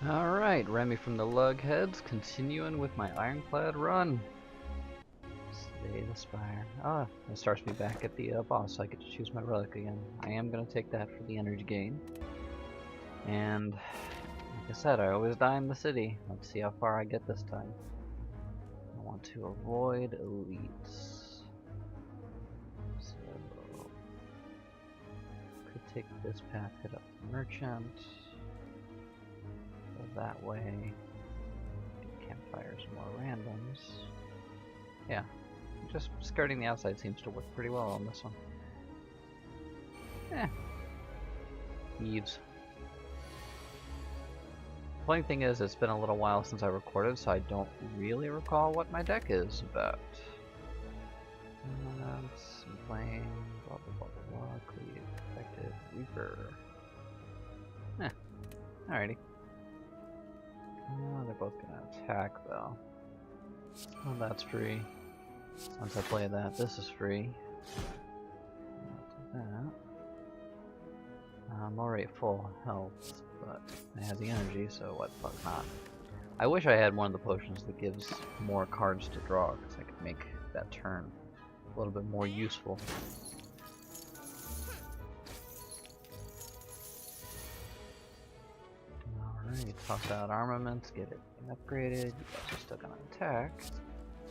Alright, Remy from the LUGheads, continuing with my Ironclad run. Slay the Spire. Ah, it starts me back at the boss, so I get to choose my relic again. I am going to take that for the energy gain. And, like I said, I always die in the city. Let's see how far I get this time. I want to avoid elites. So, could take this path, hit up the merchant. Go that way. Get campfires, more randoms. Yeah, just skirting the outside seems to work pretty well on this one. Eves. Funny thing is, it's been a little while since I recorded, so I don't really recall what my deck is about. I'm playing blah blah blah blah blah, Cleave, Effective, Reaper. Alrighty. Oh, they're both gonna attack though. Oh, that's free. Once I play that, this is free. I'll do that. I'm already at full health, but I have the energy, so what the fuck not. I wish I had one of the potions that gives more cards to draw, because I could make that turn a little bit more useful. Alright, toss out armaments, get it upgraded. You guys are still gonna attack.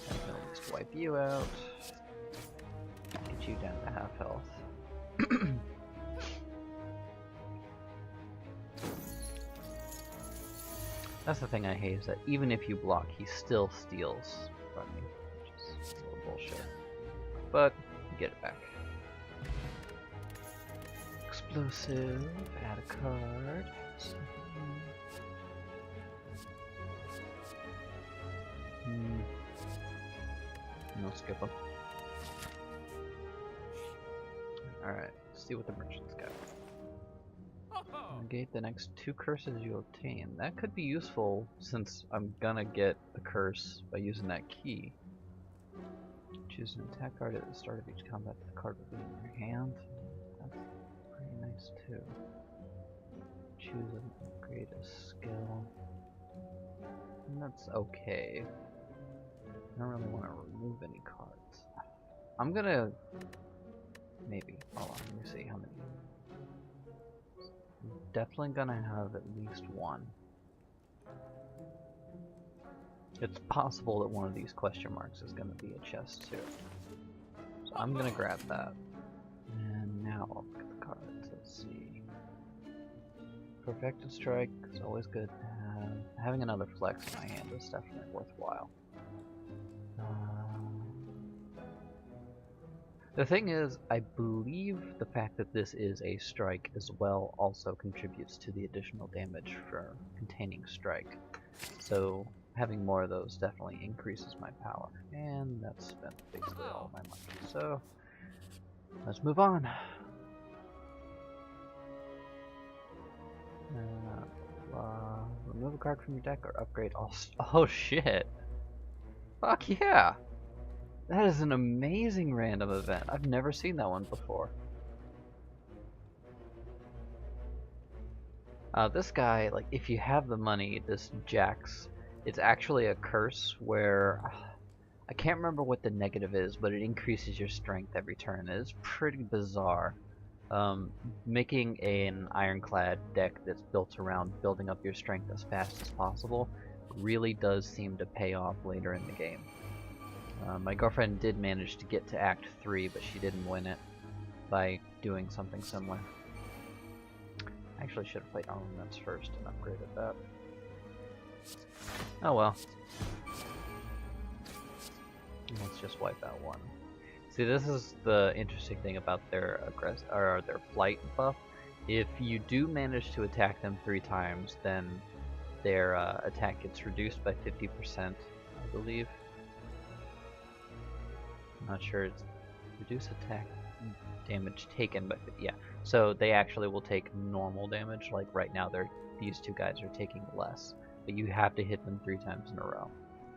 I can at least wipe you out. Get you down to half health. That's the thing I hate, is that even if you block, he still steals from you, which is a little bullshit. But, you get it back. Explosive, add a card. No, skip them. Alright, let's see what the merchant's got. Negate the next 2 curses you obtain. That could be useful since I'm gonna get a curse by using that key. Choose an attack card at the start of each combat. The card will be in your hand. That's pretty nice too. Choose an upgrade a skill. And that's okay. I don't really want to remove any cards. I'm gonna... maybe. Hold on, let me see how many. I'm definitely gonna have at least one. It's possible that one of these question marks is gonna be a chest too. So I'm gonna grab that. And now I'll look at the cards. Let's see. Perfected Strike is always good to have. Having another flex in my hand is definitely worthwhile. The thing is, I believe the fact that this is a strike as well also contributes to the additional damage for containing strike. So having more of those definitely increases my power. And that's spent basically all of my money. So let's move on. Remove a card from your deck or upgrade all. Oh shit! Fuck yeah! That is an amazing random event. I've never seen that one before. This guy, like, if you have the money, this Jax, it's actually a curse where I can't remember what the negative is, but it increases your strength every turn. It is pretty bizarre. Making an Ironclad deck that's built around building up your strength as fast as possible really does seem to pay off later in the game. My girlfriend did manage to get to Act 3, but she didn't win it by doing something similar. I actually should have played armaments first and upgraded that. Oh well. Let's just wipe out one. See, this is the interesting thing about their their flight buff. If you do manage to attack them 3 times, then their attack gets reduced by 50%, I believe. I'm not sure, it's reduce attack damage taken, but yeah. So they actually will take normal damage. Like right now, these 2 guys are taking less, but you have to hit them 3 times in a row,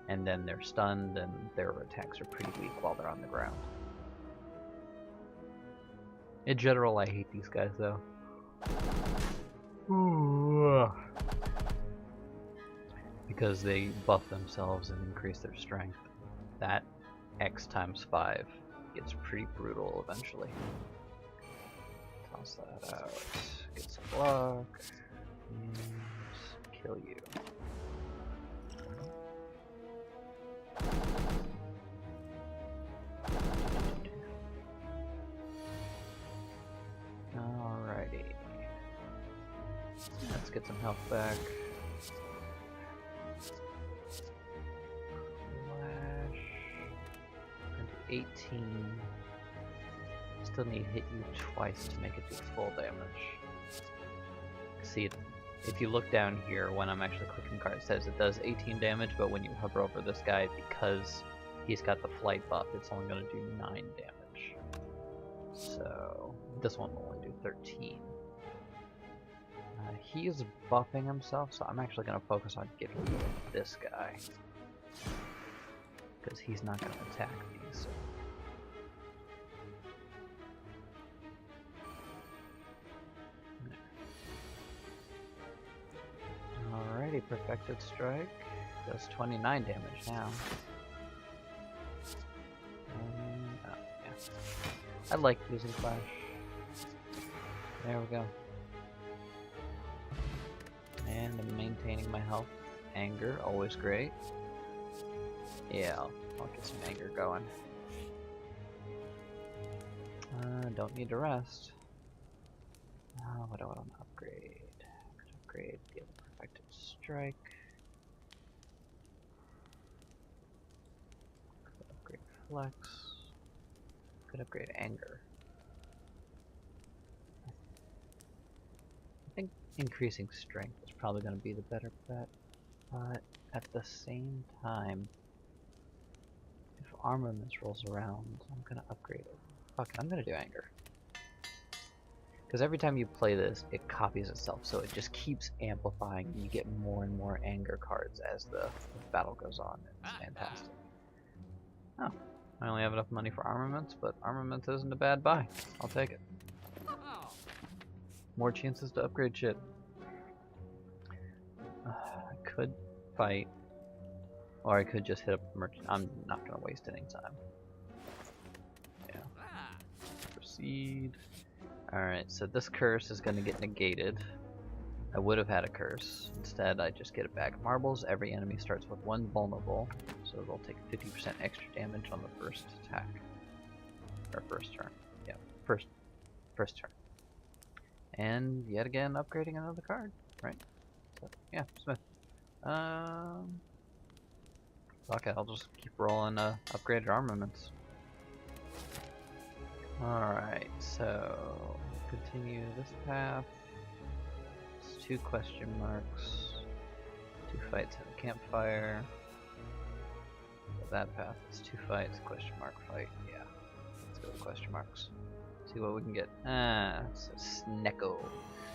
and then they're stunned, and their attacks are pretty weak while they're on the ground. In general, I hate these guys though. because they buff themselves and increase their strength. That X times 5 gets pretty brutal eventually. Toss that out. Get some block. And kill you. Alrighty. Let's get some health back. Flash. Into 18. Still need to hit you twice to make it do full damage. See, if you look down here when I'm actually clicking card, it says it does 18 damage, but when you hover over this guy, because he's got the flight buff, it's only going to do 9 damage. So this one will only do 13. He is buffing himself, so I'm actually going to focus on getting rid of this guy, because he's not going to attack me. So. Alrighty, Perfected Strike does 29 damage now. Oh, yeah. I like using Flash. There we go. And I'm maintaining my health. Anger, always great. Yeah, I'll get some anger going. Don't need to rest. What do I want to upgrade? Could upgrade the other Perfected Strike. Could upgrade Flex. Could upgrade Anger. I think increasing Strength is probably going to be the better bet, but at the same time, if Armaments rolls around, I'm going to upgrade it. Fuck it, I'm going to do Anger. Because every time you play this, it copies itself, so it just keeps amplifying. You get more and more anger cards as the battle goes on. It's fantastic. Oh, I only have enough money for armaments, but armaments isn't a bad buy. I'll take it. More chances to upgrade shit. I could fight, or I could just hit up merchant. I'm not going to waste any time. Yeah. Proceed. Alright, so this curse is going to get negated. I would have had a curse. Instead, I just get a bag of marbles. Every enemy starts with 1 vulnerable, so they'll take 50% extra damage on the first attack. Or first turn. Yeah, first turn. And yet again, upgrading another card, right? So, yeah, Smith. Fuck it, I'll just keep rolling upgraded armaments. Alright, so continue this path. It's 2 question marks. 2 fights at a campfire. That path is 2 fights, question mark fight. Yeah. Let's go to question marks. See what we can get. It's a Snecko.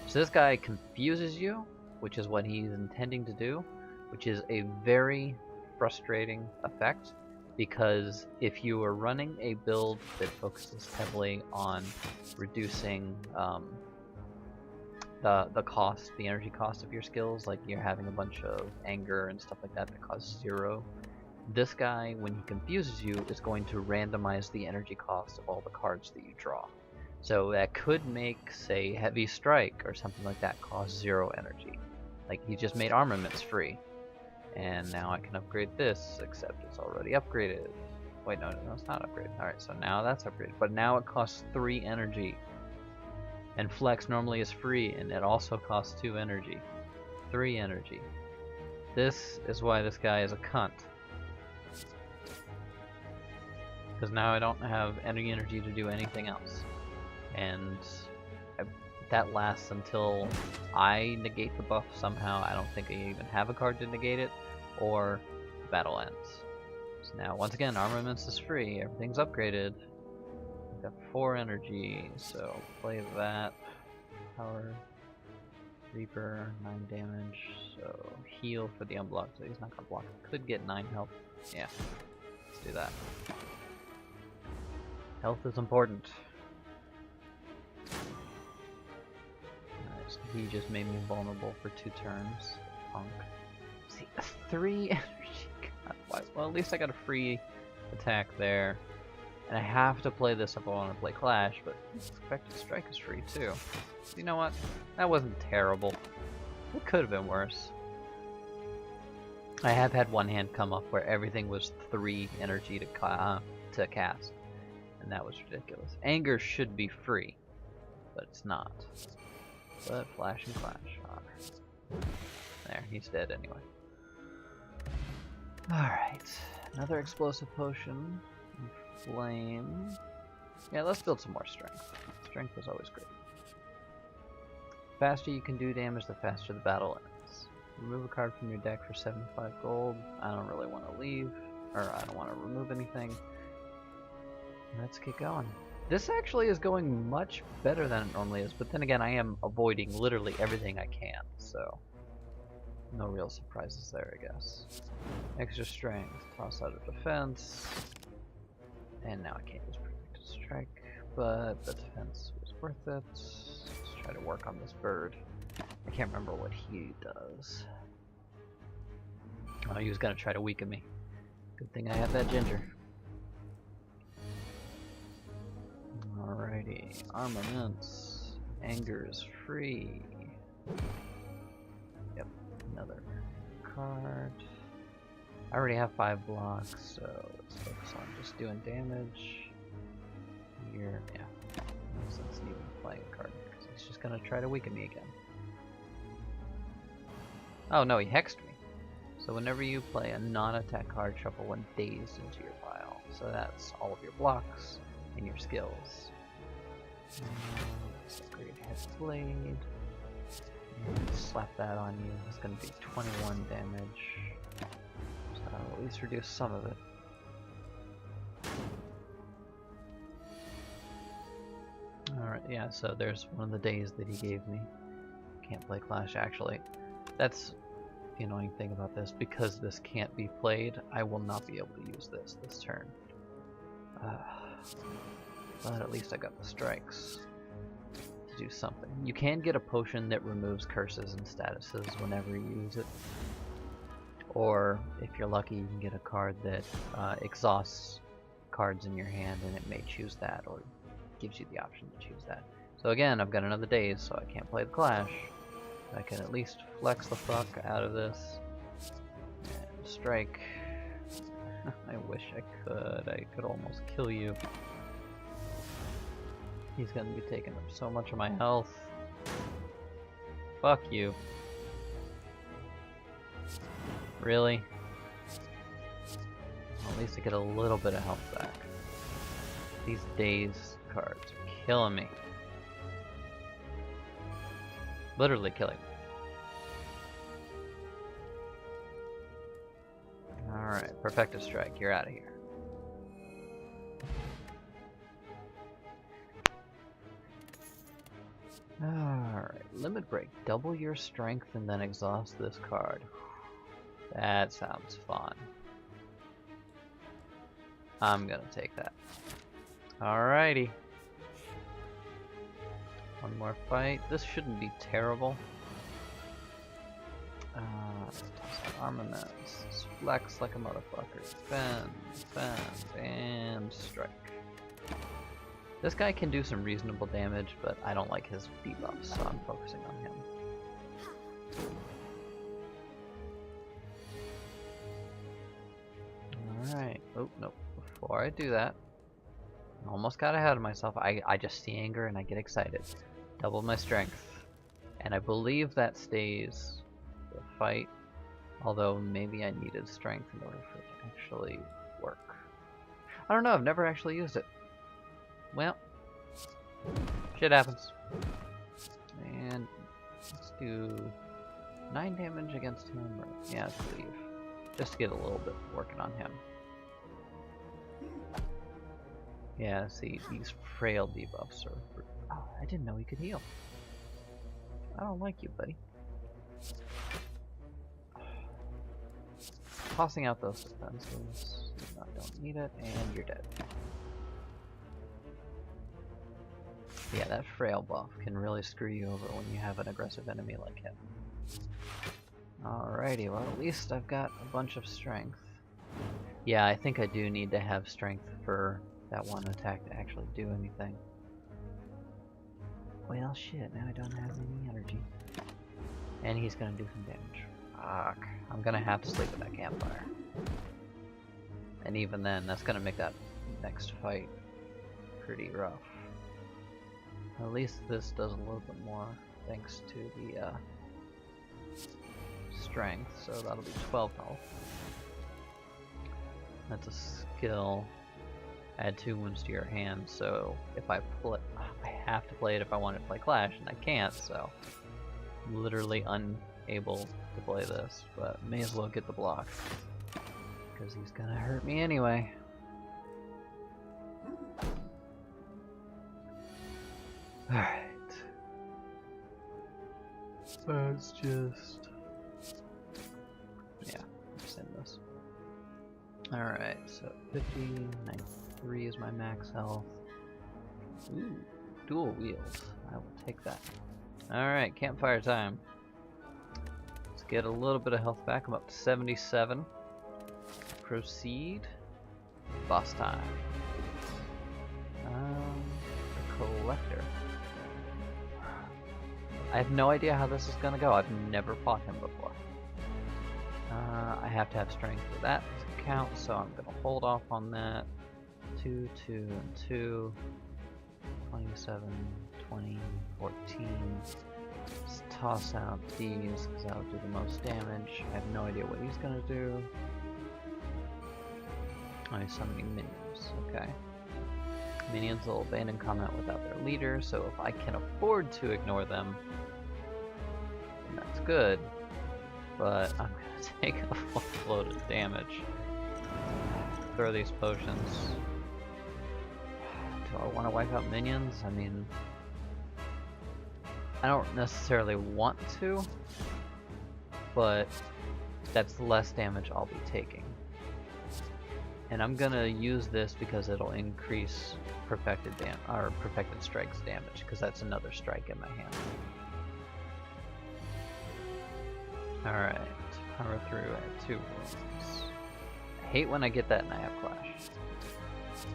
So this guy confuses you, which is what he's intending to do, which is a very frustrating effect. Because if you are running a build that focuses heavily on reducing the cost, the energy cost of your skills, like you're having a bunch of anger and stuff like that that costs 0, this guy, when he confuses you, is going to randomize the energy cost of all the cards that you draw. So that could make, say, Heavy Strike or something like that cost 0 energy. Like he just made armaments free. And now I can upgrade this, except it's already upgraded. Wait, no, it's not upgraded. Alright, so now that's upgraded. But now it costs 3 energy. And Flex normally is free, and it also costs 2 energy. 3 energy. This is why this guy is a cunt. Because now I don't have any energy to do anything else. And that lasts until I negate the buff somehow. I don't think I even have a card to negate it, or the battle ends. So now, once again, armaments is free. Everything's upgraded. I've got 4 energy, so play that. Power. Reaper, 9 damage. So heal for the unblocked, so he's not gonna block. Could get 9 health. Yeah, let's do that. Health is important. He just made me vulnerable for 2 turns. Punk. See, a 3 energy. God, well, at least I got a free attack there. And I have to play this if I want to play Clash, but Expected Strike is free too. So you know what? That wasn't terrible. It could have been worse. I have had one hand come up where everything was 3 energy to cast. And that was ridiculous. Anger should be free, but it's not. But Flash and Clash are. There, he's dead anyway. Alright, another explosive potion. Flame. Yeah, let's build some more strength. Strength is always great. The faster you can do damage, the faster the battle ends. Remove a card from your deck for 75 gold. I don't really want to leave, or I don't want to remove anything. Let's get going. This actually is going much better than it normally is, but then again, I am avoiding literally everything I can, so no real surprises there, I guess. Extra strength, toss out of defense, and now I can't use Protected Strike, but the defense was worth it. Let's try to work on this bird. I can't remember what he does. Oh, he was gonna try to weaken me. Good thing I have that ginger. Alrighty, armaments. Anger is free. Yep, another card. I already have 5 blocks, so let's focus on just doing damage. Here, yeah. No sense in even playing a card, because he's just gonna try to weaken me again. Oh no, he hexed me. So whenever you play a non-attack card, shuffle 1 dazed into your pile. So that's all of your blocks and your skills. Upgrade Head Blade. Slap that on you. It's going to be 21 damage. So I'll at least reduce some of it. Alright, yeah, so there's one of the days that he gave me. Can't play Clash, actually. That's the annoying thing about this. Because this can't be played, I will not be able to use this turn. But at least I got the strikes to do something. You can get a potion that removes curses and statuses whenever you use it. Or, if you're lucky, you can get a card that exhausts cards in your hand and it may choose that, or gives you the option to choose that. So again, I've got another daze, so I can't play the Clash. I can at least flex the fuck out of this. And strike. I wish I could. I could almost kill you. He's gonna be taking up so much of my health. Fuck you. Really? Well, at least I get a little bit of health back. These daze cards are killing me. Literally killing me. Alright, Perfective Strike, you're out of here. Alright, Limit Break. Double your strength and then exhaust this card. That sounds fun. I'm gonna take that. Alrighty. One more fight. This shouldn't be terrible. Let's toss out armaments. Let's flex like a motherfucker. Defend, and strike. This guy can do some reasonable damage, but I don't like his debuffs, so I'm focusing on him. Alright. Oh, no. Before I do that, I almost got ahead of myself. I just see anger and I get excited. Double my strength. And I believe that stays the fight, although maybe I needed strength in order for it to actually work. I don't know, I've never actually used it. Well, shit happens. And let's do 9 damage against him, or yeah, let's leave. Just to get a little bit working on him. Yeah, see, these frail debuffs are... Oh, I didn't know he could heal. I don't like you, buddy. Tossing out those defenses. No, don't need it, and you're dead. Yeah, that frail buff can really screw you over when you have an aggressive enemy like him. Alrighty. Alrighty, well at least I've got a bunch of strength. Yeah, I think I do need to have strength for that one attack to actually do anything. Well shit, now I don't have any energy. And he's gonna do some damage. Fuck. I'm gonna have to sleep with that campfire. And even then, that's gonna make that next fight pretty rough. At least this does a little bit more thanks to the strength, so that'll be 12 health. That's a skill. Add 2 wounds to your hand, so if I play, I have to play it if I want to play Clash, and I can't, so I'm literally unable to play this, but may as well get the block, because he's gonna hurt me anyway. Alright. Let's just... yeah, send this. Alright, so 50, 93 is my max health. Ooh, dual wield. I will take that. Alright, campfire time. Let's get a little bit of health back. I'm up to 77. Proceed. Boss time. The collector. I have no idea how this is gonna go. I've never fought him before. I have to have strength for that to count, so I'm gonna hold off on that. 2, 2, and 2. 27, 20, 14. Just toss out these because that'll do the most damage. I have no idea what he's gonna do. Oh, he's summoning minions. Okay. Minions will abandon combat without their leader, so if I can afford to ignore them, then that's good. But I'm gonna take a full load of damage. Throw these potions. Do I want to wipe out minions? I mean, I don't necessarily want to, but that's less damage I'll be taking. And I'm gonna use this because it'll increase perfected strikes damage, because that's another strike in my hand. Alright, power through at 2 wounds. I hate when I get that and I have Clash.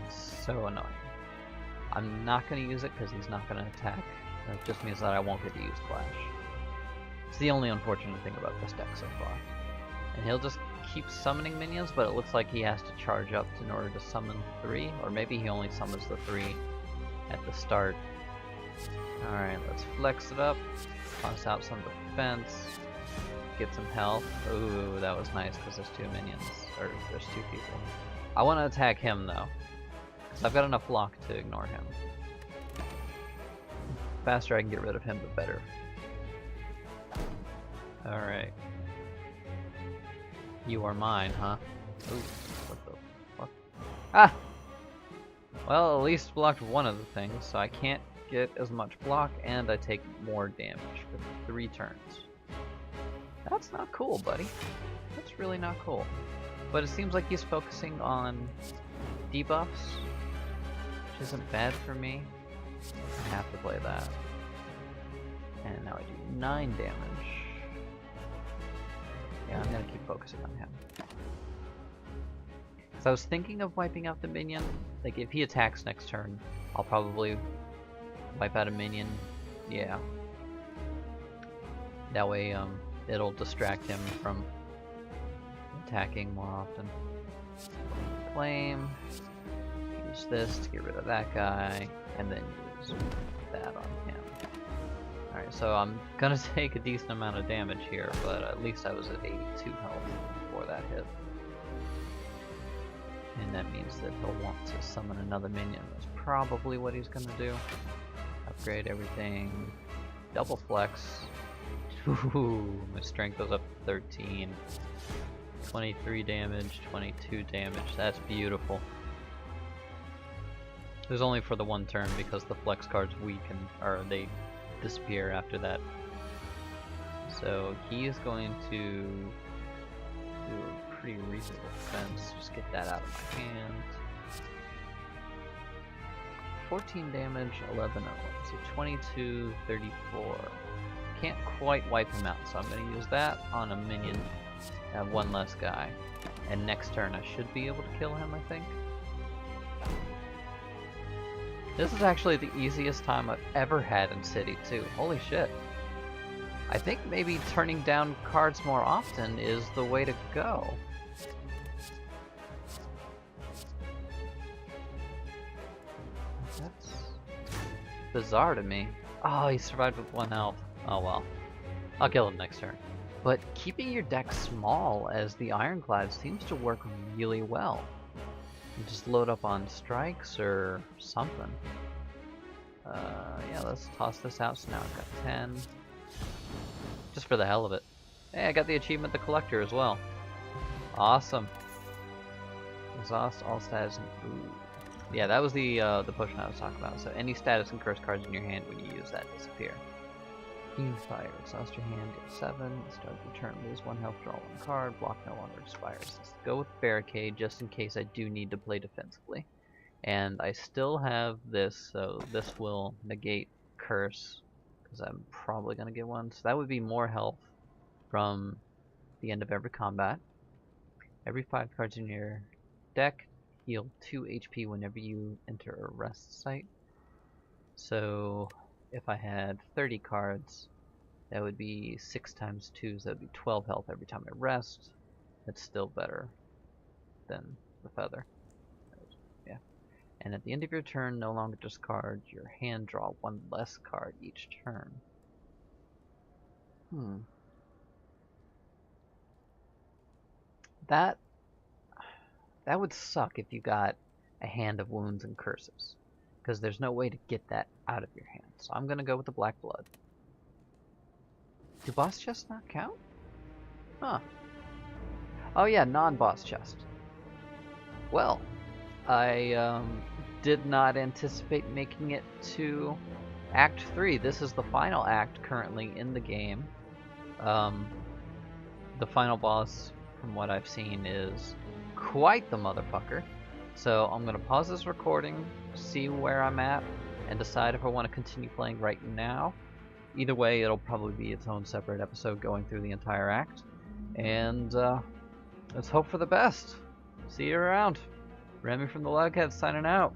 It's so annoying. I'm not gonna use it because he's not gonna attack. That just means that I won't get to use Clash. It's the only unfortunate thing about this deck so far. And he'll just keep summoning minions, but it looks like he has to charge up in order to summon 3, or maybe he only summons the 3 at the start. Alright, let's flex it up, toss out some defense, get some health. Ooh, that was nice because there's 2 minions, or there's 2 people. I want to attack him though, because I've got enough block to ignore him. The faster I can get rid of him, the better. Alright. You are mine, huh? Ooh, what the fuck? Ah! Well, at least blocked one of the things, so I can't get as much block, and I take more damage for 3 turns. That's not cool, buddy. That's really not cool. But it seems like he's focusing on debuffs, which isn't bad for me. I have to play that. And now I do 9 damage. Yeah, I'm gonna keep focusing on him. So I was thinking of wiping out the minion. Like, if he attacks next turn, I'll probably wipe out a minion. Yeah. That way, it'll distract him from attacking more often. Claim. Use this to get rid of that guy, and then use that on him. Alright, so I'm gonna take a decent amount of damage here, but at least I was at 82 health before that hit. And that means that he'll want to summon another minion. That's probably what he's gonna do. Upgrade everything. Double flex. Ooh, my strength goes up to 13. 23 damage, 22 damage. That's beautiful. It was only for the 1 turn because the flex cards weaken, or they disappear after that. So he is going to do a pretty reasonable defense. Just get that out of my hand. 14 damage, 11 so 22, 34. Can't quite wipe him out, so I'm going to use that on a minion I have one less guy. And next turn I should be able to kill him, I think. This is actually the easiest time I've ever had in City 2. Holy shit. I think maybe turning down cards more often is the way to go. That's bizarre to me. Oh, he survived with 1 health. Oh well. I'll kill him next turn. But keeping your deck small as the Ironclad seems to work really well. You just load up on strikes or something. Yeah, let's toss this out. So now I've got 10. Just for the hell of it. Hey, I got the achievement The Collector as well. Awesome. Exhaust all status. Ooh. Yeah, that was the potion I was talking about. So any status and curse cards in your hand when you use that disappear. Fire. Exhaust your hand, get 7. Start your turn, lose 1 health, draw 1 card. Block no longer expires. Let's go with Barricade just in case I do need to play defensively. And I still have this, so this will negate Curse, because I'm probably going to get one. So that would be more health from the end of every combat. Every 5 cards in your deck heal 2 HP whenever you enter a rest site. So if I had 30 cards, that would be 6 times 2, so that would be 12 health every time I rest. That's still better than the Feather. Yeah. And at the end of your turn, no longer discard your hand, draw 1 less card each turn. That would suck if you got a hand of wounds and curses, because there's no way to get that out of your hand. So I'm gonna go with the Black Blood. Do boss chests not count? Huh. Oh yeah, non-boss chest. Well, I did not anticipate making it to Act 3. This is the final act currently in the game. The final boss, from what I've seen, is quite the motherfucker. So I'm going to pause this recording, see where I'm at, and decide if I want to continue playing right now. Either way, it'll probably be its own separate episode going through the entire act. And let's hope for the best. See you around. Remy from the LUGheads signing out.